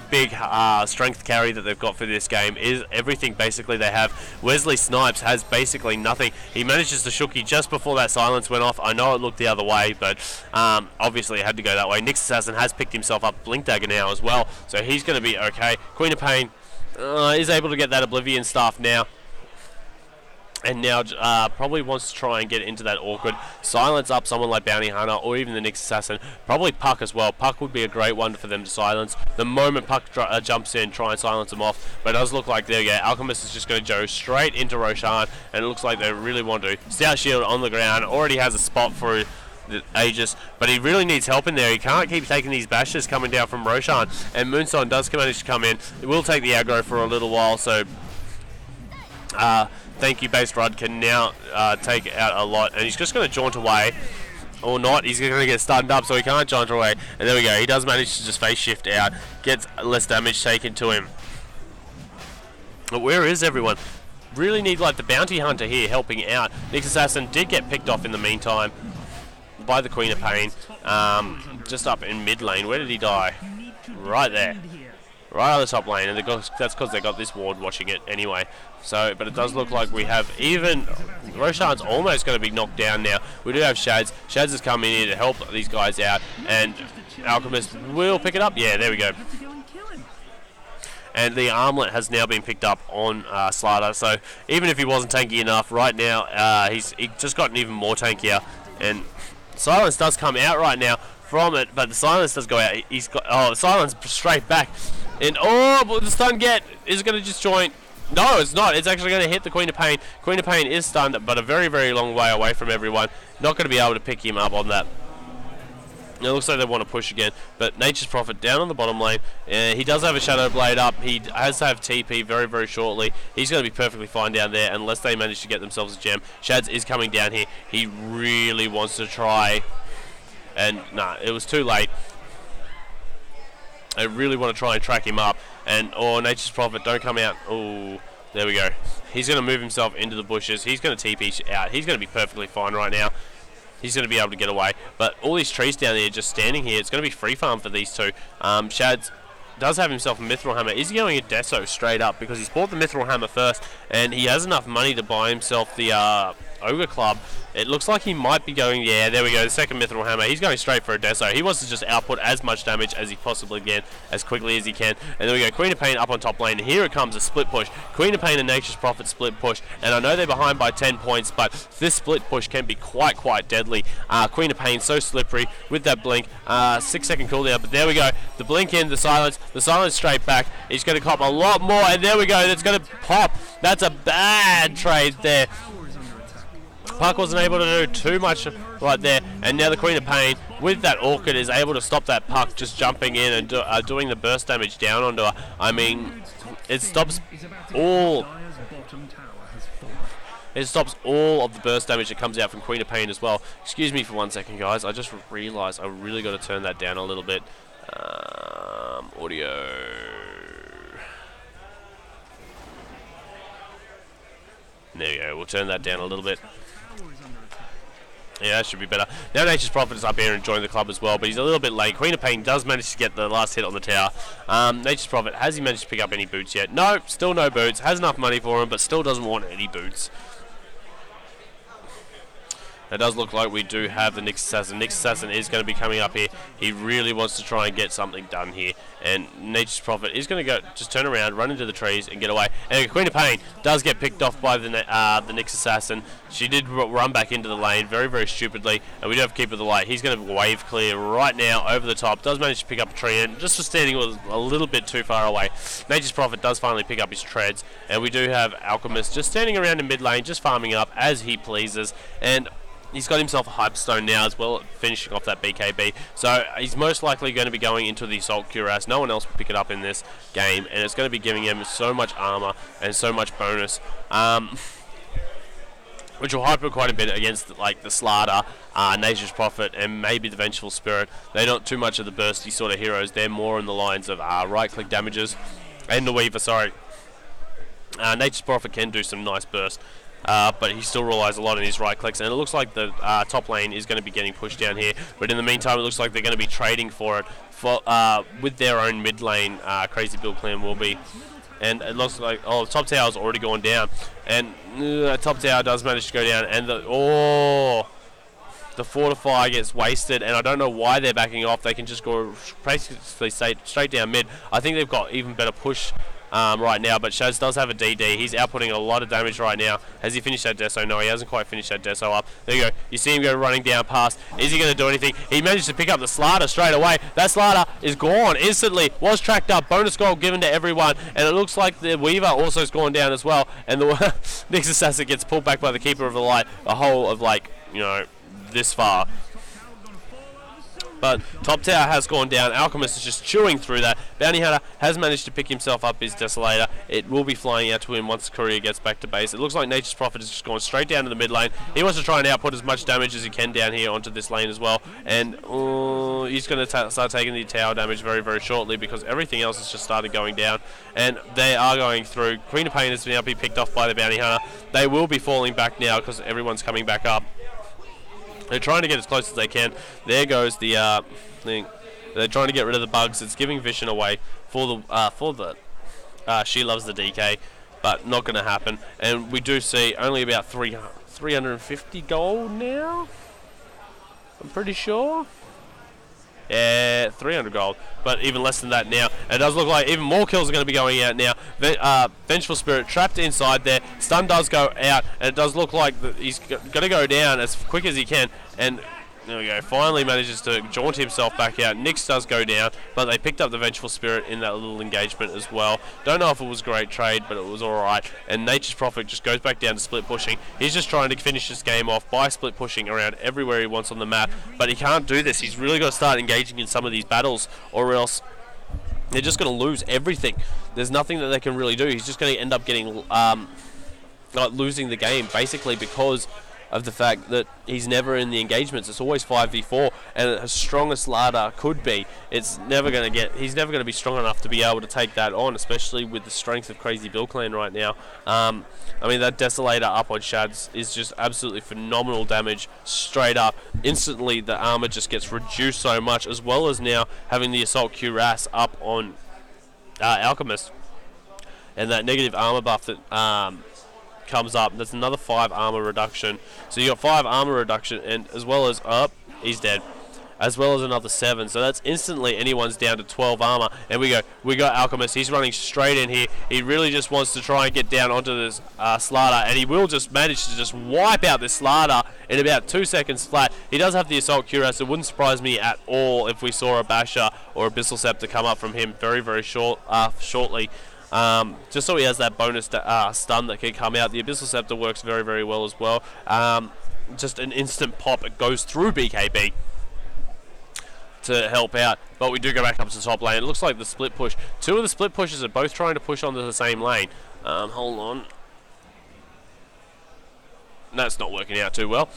strength carry that they've got for this game, is everything basically they have. Wesley Snipes has basically nothing. He manages to Shooky just before that silence went off. I know it looked the other way, but obviously it had to go that way. Nyx Assassin has picked himself up Blink Dagger now as well, so he's going to be okay. Queen of Pain is able to get that Oblivion Staff now. And now probably wants to try and get into that awkward silence up someone like Bounty Hunter or even the Nyx Assassin. Probably Puck as well. Puck would be a great one for them to silence. The moment Puck jumps in, try and silence them off. But it does look like, there you go, Alchemist is just going to go straight into Roshan. And it looks like they really want to. Stout Shield on the ground. Already has a spot for the Aegis. But he really needs help in there. He can't keep taking these bashes coming down from Roshan. And Moonstone does manage to come in. It will take the aggro for a little while. So... Thank you, Base Rod can now take out a lot, and he's just going to jaunt away, or not. He's going to get stunned up, so he can't jaunt away. And there we go. He does manage to just face shift out, gets less damage taken to him. But where is everyone? Really need like the Bounty Hunter here helping out. Nyx Assassin did get picked off in the meantime by the Queen of Pain, just up in mid lane. Where did he die? Right there. Right on the top lane, and that's because they got this ward watching it anyway. So, but it does look like we have even... Roshan's almost going to be knocked down now. We do have Shads. Shads is coming in to help these guys out, and Alchemist will pick it up. Yeah, there we go. And the armlet has now been picked up on Slaughter, so even if he wasn't tanky enough, right now he's just gotten even more tankier. And silence does come out right now from it, but the silence does go out. He's got silence straight back. And will the stun get? Is it going to just join? No, it's not. It's actually going to hit the Queen of Pain. Queen of Pain is stunned, but a very, very long way away from everyone. Not going to be able to pick him up on that. It looks like they want to push again, but Nature's Prophet down on the bottom lane. He does have a Shadow Blade up. He has to have TP very, very shortly. He's going to be perfectly fine down there unless they manage to get themselves a gem. Shads is coming down here. He really wants to try, and nah, it was too late. I really want to try and track him up, and Nature's Prophet, don't come out. Oh, there we go. He's going to move himself into the bushes. He's going to TP out. He's going to be perfectly fine right now. He's going to be able to get away, but all these trees down there just standing here, it's going to be free farm for these two. Shads does have himself a Mithril Hammer. Is he going a Deso straight up? Because he's bought the Mithril Hammer first, and he has enough money to buy himself the Ogre Club. It looks like he might be going, yeah, there we go, the second Mithril Hammer. He's going straight for a Deso. He wants to just output as much damage as he possibly can, as quickly as he can. And there we go, Queen of Pain up on top lane. And here it comes, a split push. Queen of Pain and Nature's Prophet split push. And I know they're behind by 10 points, but this split push can be quite deadly. Queen of Pain so slippery with that blink. 6-second cooldown, but there we go. The blink in, the silence straight back. He's going to cop a lot more, and there we go, that's going to pop. That's a bad trade there. Puck wasn't able to do too much right there, and now the Queen of Pain with that Orchid is able to stop that Puck just jumping in and doing the burst damage down onto her. I mean, it stops all of the burst damage that comes out from Queen of Pain as well. Excuse me for 1 second, guys. I just realised I really got to turn that down a little bit. Audio. There we go. We'll turn that down a little bit. Yeah, that should be better. Now Nature's Prophet is up here and joined the club as well, but he's a little bit late. Queen of Pain does manage to get the last hit on the tower. Nature's Prophet, has he managed to pick up any boots yet? No, still no boots. Has enough money for him, but still doesn't want any boots. It does look like we do have the Nyx Assassin. Nyx Assassin is going to be coming up here. He really wants to try and get something done here. And Nature's Prophet is going to go, just turn around, run into the trees and get away. And Queen of Pain does get picked off by the Nyx Assassin. She did run back into the lane very stupidly. And we do have Keeper of the Light. He's going to wave clear right now over the top. Does manage to pick up a tree, and just for standing a little bit too far away. Nature's Prophet does finally pick up his treads. And we do have Alchemist just standing around in mid lane, just farming up as he pleases. And he's got himself a Hyperstone now as well, finishing off that BKB. So he's most likely going to be going into the Assault Cuirass. No one else will pick it up in this game, and it's going to be giving him so much armor and so much bonus, which will hyper quite a bit against like the Slaughter, Nature's Prophet, and maybe the Vengeful Spirit. They're not too much of the bursty sort of heroes. They're more in the lines of right-click damages, and the Weaver, sorry. Nature's Prophet can do some nice burst. But he still relies a lot on his right clicks, and it looks like the top lane is going to be getting pushed down here. But in the meantime, it looks like they're going to be trading for it with their own mid lane. Crazy Bill Clan will be, and it looks like the top tower's already gone down, and top tower does manage to go down, and the Fortify gets wasted, and I don't know why they're backing off. They can just go basically straight down mid. I think they've got even better push right now, but Shaz does have a DD. He's outputting a lot of damage right now. Has he finished that Deso? No, he hasn't quite finished that Deso up. There you go. You see him go running down past. Is he going to do anything? He managed to pick up the Slider straight away. That Slider is gone instantly. Was tracked up. Bonus gold given to everyone. And it looks like the Weaver also has gone down as well. And the Nyx Assassin gets pulled back by the Keeper of the Light a whole of, like, you know, this far. But top tower has gone down. Alchemist is just chewing through that. Bounty Hunter has managed to pick himself up his Desolator. It will be flying out to him once the Courier gets back to base. It looks like Nature's Prophet is just going straight down to the mid lane. He wants to try and output as much damage as he can down here onto this lane as well. And he's going to start taking the tower damage very, very shortly because everything else has just started going down. And they are going through. Queen of Pain has now been picked off by the Bounty Hunter. They will be falling back now because everyone's coming back up. They're trying to get as close as they can. There goes the thing. They're trying to get rid of the bugs. It's giving Vision away for the She Loves the DK, but not going to happen. And we do see only about 350 gold now. I'm pretty sure. Yeah, 300 gold, but even less than that now. And it does look like even more kills are going to be going out now. Vengeful Spirit trapped inside there. Stun does go out, and it does look like he's going to go down as quick as he can. And there we go. Finally manages to jaunt himself back out. Nyx does go down, but they picked up the Vengeful Spirit in that little engagement as well. Don't know if it was a great trade, but it was alright. And Nature's Prophet just goes back down to split pushing. He's just trying to finish this game off by split pushing around everywhere he wants on the map. But he can't do this. He's really got to start engaging in some of these battles, or else they're just going to lose everything. There's nothing that they can really do. He's just going to end up getting like losing the game, basically, because of the fact that he's never in the engagements. It's always 5v4, and as strong as Lada could be, he's never going to be strong enough to be able to take that on, especially with the strength of Crazy Bill Clan right now. I mean, that Desolator up on Shads is just absolutely phenomenal damage straight up. Instantly, the armor just gets reduced so much, as well as now having the Assault Cuirass up on Alchemist. And that negative armor buff that comes up. That's another 5 armor reduction. So you got 5 armor reduction, and as well as he's dead, as well as another 7. So that's instantly anyone's down to 12 armor. And we got Alchemist. He's running straight in here. He really just wants to try and get down onto this Slider, and he will just manage to just wipe out this Slider in about 2 seconds flat. He does have the Assault Cuirass. It wouldn't surprise me at all if we saw a Basher or a Abyssal Scepter come up from him very, very shortly. Just so he has that bonus stun that can come out. The Abyssal Scepter works very, very well as well. Just an instant pop. It goes through BKB to help out. But we do go back up to the top lane. It looks like the split push. 2 of the split pushes are both trying to push onto the same lane. Hold on. That's not working out too well.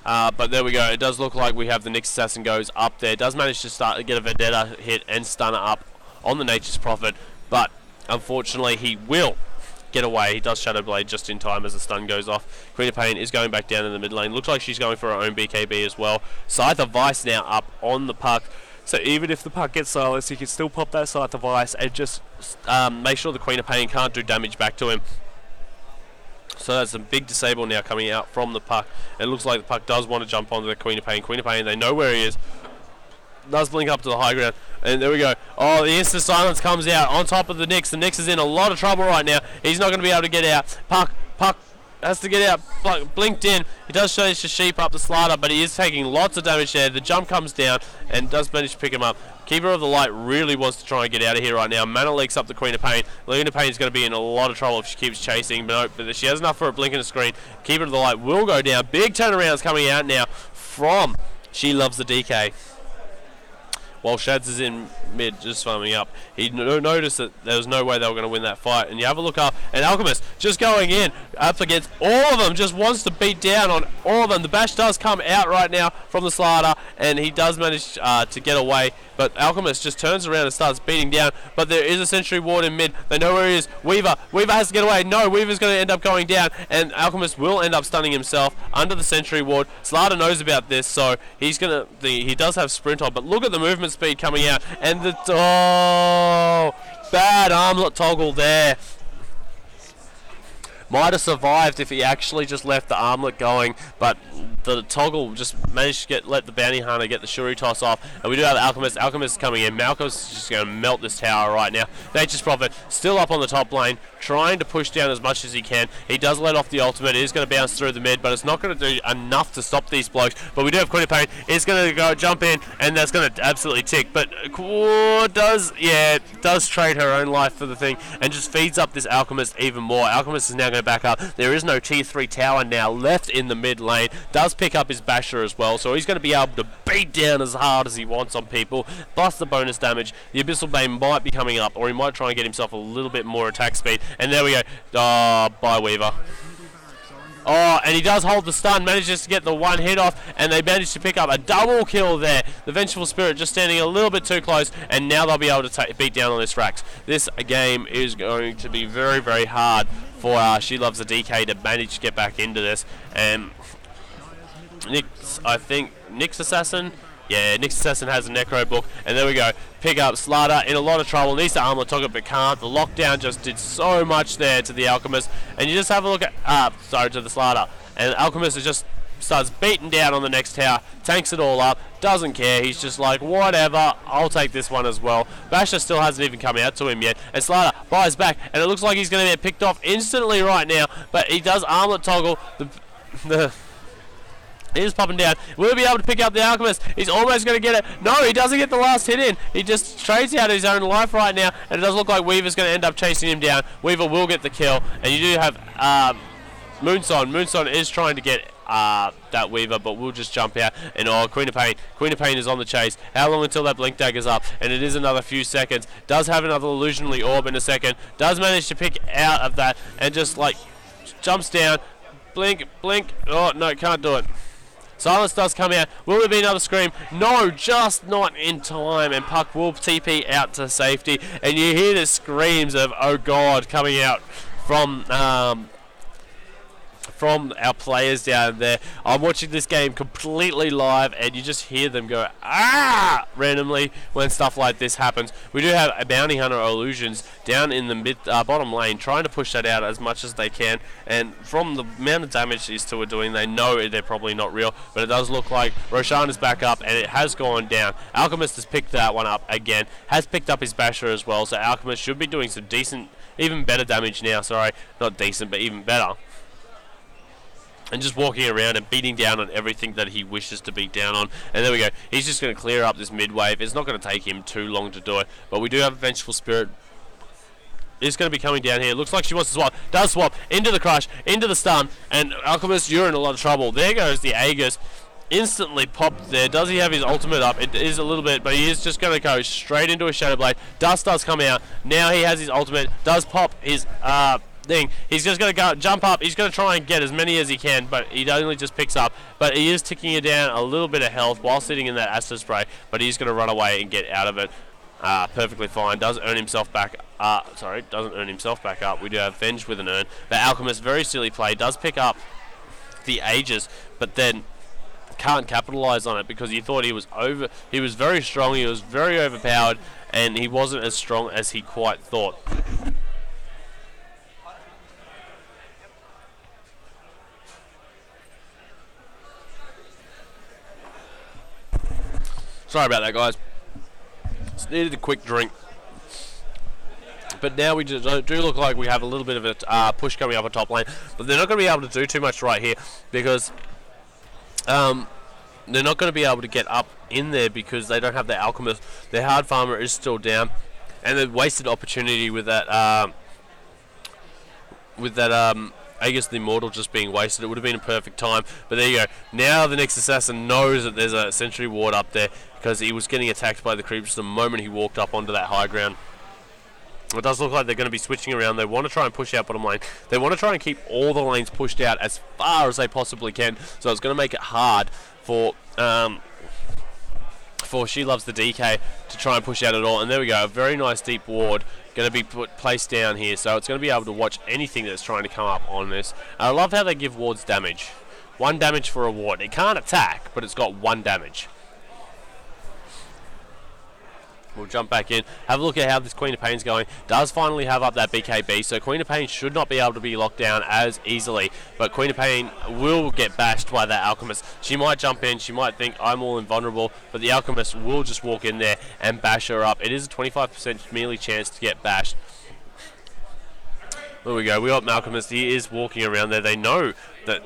But there we go. It does look like we have the Nyx Assassin goes up there. Does manage to start to get a Vendetta hit and stunner up on the Nature's Prophet. But unfortunately, he will get away. He does Shadow Blade just in time as the stun goes off. Queen of Pain is going back down in the mid lane. Looks like she's going for her own BKB as well. Scythe of Vice now up on the puck. So even if the puck gets silenced, he can still pop that Scythe of Vice and just make sure the Queen of Pain can't do damage back to him. So that's a big disable now coming out from the puck. It looks like the puck does want to jump onto the Queen of Pain. Queen of Pain, they know where he is. Does blink up to the high ground, and there we go. Oh, the instant silence comes out on top of the Nyx. The Nyx is in a lot of trouble right now. He's not going to be able to get out. Puck has to get out. Blinked in. He does manage to sheep up the Slider, but he is taking lots of damage there. The jump comes down and does manage to pick him up. Keeper of the Light really wants to try and get out of here right now. Mana leaks up the Queen of Pain. The Queen of Pain is going to be in a lot of trouble if she keeps chasing, but she has enough for a blink in the screen. Keeper of the Light will go down. Big turnarounds coming out now from She Loves the DK. While Shads is in mid, just farming up. He noticed that there was no way they were going to win that fight. And you have a look up, and Alchemist just going in up against all of them, just wants to beat down on all of them. The bash does come out right now from the Slider, and he does manage to get away. But Alchemist just turns around and starts beating down. But there is a sentry ward in mid. They know where he is. Weaver has to get away. No, Weaver's going to end up going down, and Alchemist will end up stunning himself under the sentry ward. Slider knows about this, so he does have sprint on. But look at the movement speed coming out, and the bad armlet toggle there. Might have survived if he actually just left the armlet going, but the toggle just managed to let the bounty hunter get the shuri toss off, and we do have Alchemist. Alchemist is coming in. Malcolm's just going to melt this tower right now. Nature's Prophet still up on the top lane, trying to push down as much as he can. He does let off the ultimate. It is going to bounce through the mid, but it's not going to do enough to stop these blokes. But we do have Queen of Pain. It's going to go jump in, and that's going to absolutely tick. But does trade her own life for the thing, and just feeds up this Alchemist even more. Alchemist is now going to back up. There is no tier 3 tower now left in the mid lane. Does pick up his basher as well, so he's going to be able to beat down as hard as he wants on people, plus the bonus damage. The Abyssal Bane might be coming up, or he might try and get himself a little bit more attack speed. And there we go. Bye, Weaver. Oh, and he does hold the stun, manages to get the one hit off, and they manage to pick up a double kill there. The Vengeful Spirit just standing a little bit too close, and now they'll be able to beat down on this Rax. This game is going to be very, very hard for She Loves the DK to manage to get back into this. And Nyx Assassin. Yeah, Nyx Assassin has a Necro book, and there we go. Pick up Slaughter in a lot of trouble. Needs to armor Toggle, but can't. The lockdown just did so much there to the Alchemist, and you just have a look at to the Slaughter, and Alchemist is just starts beating down on the next tower, tanks it all up, doesn't care. He's just like, whatever, I'll take this one as well. Basher still hasn't even come out to him yet, and Slaughter buys back, and it looks like he's going to get picked off instantly right now. But he does armlet Toggle. He is popping down. Will he be able to pick up the Alchemist? He's almost going to get it. No, he doesn't get the last hit in. He just trades out his own life right now, and it does look like Weaver's going to end up chasing him down. Weaver will get the kill, and you do have Moonson. Moonson is trying to get that Weaver, but we'll just jump out. And Queen of Pain. Queen of Pain is on the chase. How long until that Blink Dagger's up? And it is another few seconds. Does have another Illusionally Orb in a second. Does manage to pick out of that, and just like jumps down. Blink, blink. Oh, no, can't do it. Silence does come out. Will there be another scream? No, just not in time. And Puck will TP out to safety. And you hear the screams of, oh God, coming out from our players down there. I'm watching this game completely live, and you just hear them go, ah, randomly when stuff like this happens. We do have a Bounty Hunter Illusions down in the bottom lane, trying to push that out as much as they can, and from the amount of damage these two are doing, they know they're probably not real, but it does look like Roshan is back up, and it has gone down. Alchemist has picked that one up again, has picked up his Basher as well, so Alchemist should be doing some decent, even better damage now, sorry, not decent, but even better. And just walking around and beating down on everything that he wishes to beat down on. And there we go. He's just going to clear up this mid wave. It's not going to take him too long to do it. But we do have a Vengeful Spirit. It's going to be coming down here. Looks like she wants to swap. Does swap. Into the crush. Into the stun. And Alchemist, you're in a lot of trouble. There goes the Aegis. Instantly popped there. Does he have his ultimate up? It is a little bit, but he is just going to go straight into a Shadow Blade. Dust does come out. Now he has his ultimate. Does pop his thing. He's just going to go jump up. He's going to try and get as many as he can, but he only just picks up. But he is ticking it down a little bit of health while sitting in that acid spray, but he's going to run away and get out of it perfectly fine. Does earn himself back. Doesn't earn himself back up. We do have Venge with an earn. The Alchemist, very silly play, does pick up the Aegis, but then can't capitalize on it because he thought he was over. He was very strong. He was very overpowered, and he wasn't as strong as he quite thought. Sorry about that, guys. Just needed a quick drink. But now we do look like we have a little bit of a push coming up a top lane. But they're not going to be able to do too much right here because they're not going to be able to get up in there because they don't have their Alchemist. Their hard farmer is still down. And they've wasted opportunity with that Aegis the Immortal just being wasted. It would have been a perfect time, but there you go. Now the next assassin knows that there's a sentry ward up there because he was getting attacked by the creeps the moment he walked up onto that high ground. It does look like they're going to be switching around. They want to try and push out bottom lane. They want to try and keep all the lanes pushed out as far as they possibly can, so it's going to make it hard for She Loves the DK to try and push out at all. And there we go, a very nice deep ward going to be placed down here, so it's going to be able to watch anything that's trying to come up on this. And I love how they give wards damage. 1 damage for a ward. It can't attack, but it's got 1 damage. We'll jump back in, have a look at how this Queen of Pain's going. Does finally have up that BKB, so Queen of Pain should not be able to be locked down as easily. But Queen of Pain will get bashed by that Alchemist. She might jump in, she might think I'm all invulnerable, but the Alchemist will just walk in there and bash her up. It is a 25% merely chance to get bashed. There we go, we got Alchemist. He is walking around there. They know that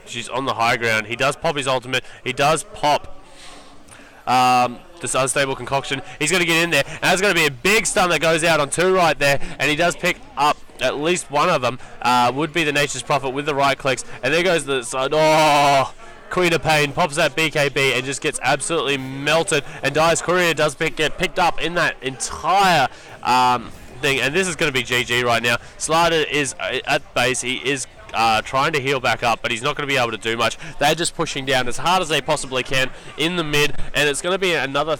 she's on the high ground. He does pop his ultimate. He does pop this unstable concoction. He's going to get in there, and there's going to be a big stun that goes out on 2 right there, and he does pick up at least one of them. Would be the Nature's Prophet with the right clicks, and there goes the side. Oh, Queen of Pain pops that BKB and just gets absolutely melted, and Dice Courier does get picked up in that entire thing, and this is going to be GG right now. Slider is at base. He is trying to heal back up, but he's not going to be able to do much. They're just pushing down as hard as they possibly can in the mid, and it's going to be another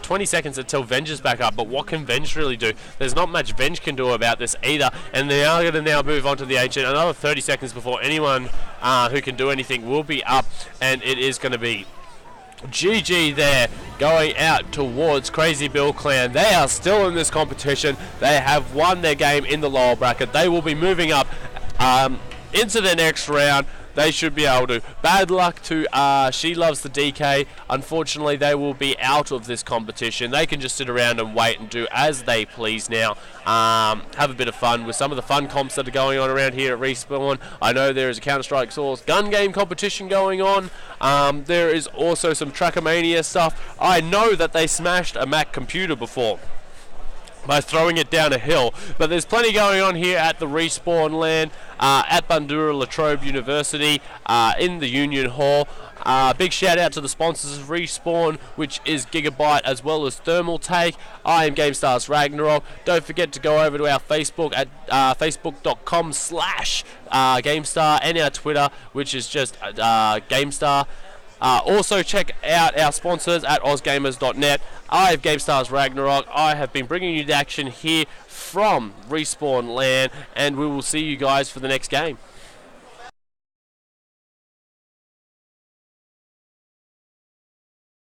20 seconds until Venge is back up. But what can Venge really do? There's not much Venge can do about this either, and they are going to now move on to the Ancient. Another 30 seconds before anyone who can do anything will be up, and it is going to be GG there, going out towards Crazy Bill Clan. They are still in this competition. They have won their game in the lower bracket. They will be moving up into the next round. They should be able to. Bad luck to She Loves the DK. Unfortunately, they will be out of this competition. They can just sit around and wait and do as they please now. Have a bit of fun with some of the fun comps that are going on around here at Respawn. I know there is a Counter-Strike Source gun game competition going on. There is also some Trackmania stuff. I know that they smashed a Mac computer before by throwing it down a hill, but there's plenty going on here at the Respawn LAN at Bandura Latrobe University in the Union Hall. Big shout out to the sponsors of Respawn, which is Gigabyte as well as Thermal Take. I am Gamestah's RagnaroK. Don't forget to go over to our Facebook at facebook.com/Gamestah, and our Twitter, which is just Gamestah. Also check out our sponsors at ozgamers.net. I have Gamestah's RagnaroK. I have been bringing you the action here from Respawn LAN, and we will see you guys for the next game.